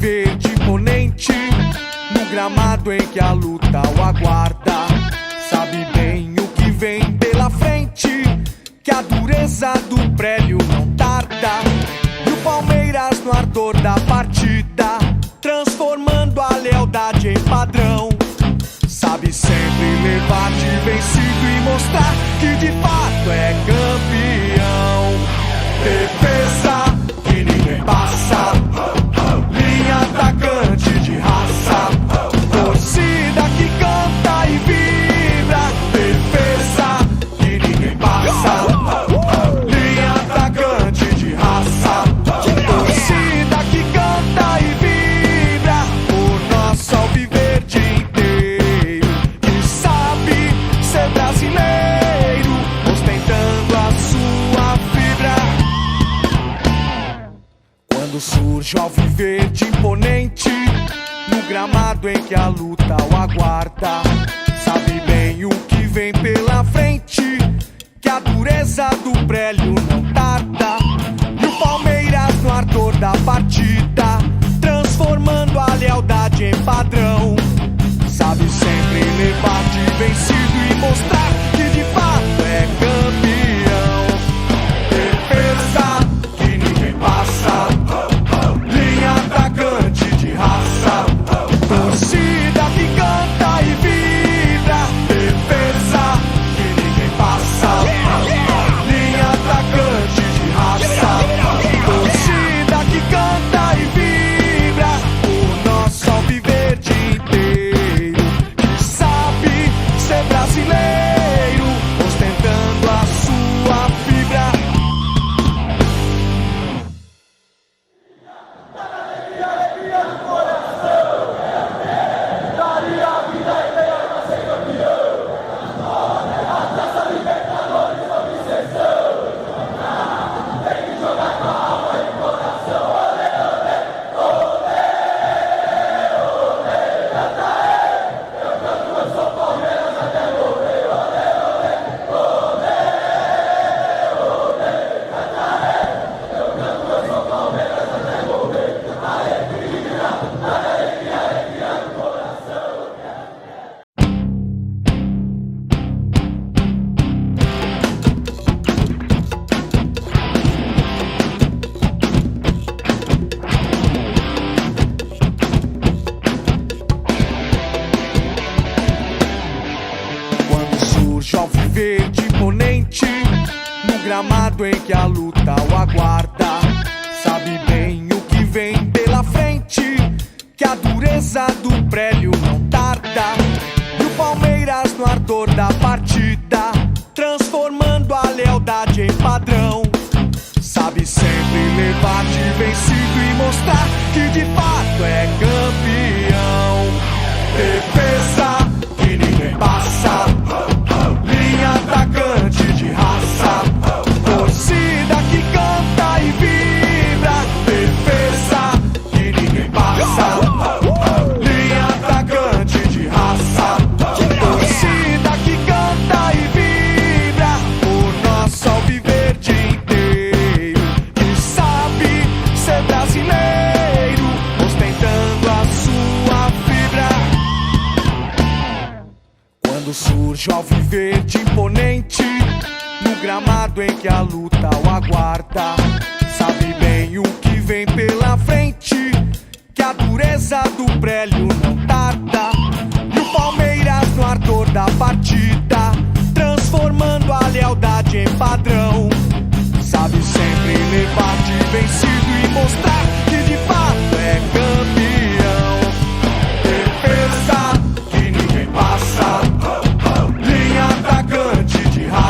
verde imponente, no gramado em que a luta o aguarda. Sabe bem o que vem pela frente, que a dureza do prélio não tarda. E o Palmeiras no ardor da partida, transformando a lealdade em padrão. Sabe sempre levar de vencido e mostrar que de fato é campeão. Defesa que ninguém passa, linha atacante de raça, torcida que canta e vibra. Defesa que ninguém passa, linha atacante de raça, torcida que canta e vibra. O nosso alviverde inteiro, que sabe ser brasileiro, ostentando a sua fibra. Quando surge o alviverde imponente, no gramado em que a luta o aguarda. Sabe bem o que vem pela frente, que a dureza do prélio não tarda. E o Palmeiras no ardor da partida, transformando a lealdade em padrão. Sabe sempre levar de vencido e mostrar que de fato é campeão. Defesa que ninguém passa, linha atacante de raça, torcida que canta e vibra. Defesa que ninguém passa, linha atacante de raça, torcida que canta e vibra. O nosso alviverde inteiro, que sabe ser brasileiro, ostentando a sua fibra. Alviverde imponente, no gramado em que a luta o aguarda. Sabe bem o que vem pela frente, que a dureza do prélio não tarda. E o Palmeiras no ardor da partida, transformando a lealdade em padrão. Sabe sempre levar de vencido e mostrar que de fato é campeão. Defesa que ninguém passa, linha atacante de raça, torcida que canta e vibra. Defesa que ninguém passa, linha atacante de raça, torcida que canta e vibra. O nosso alviverde inteiro, que sabe ser brasileiro, ostentando a sua fibra. Quando surge o alviverde imponente, no gramado em que a luta o aguarda. Sabe bem o que vem pela frente, que a dureza do prélio não tarda. E o Palmeiras no ardor da partida, transformando a lealdade em padrão. Sabe sempre levar de vencido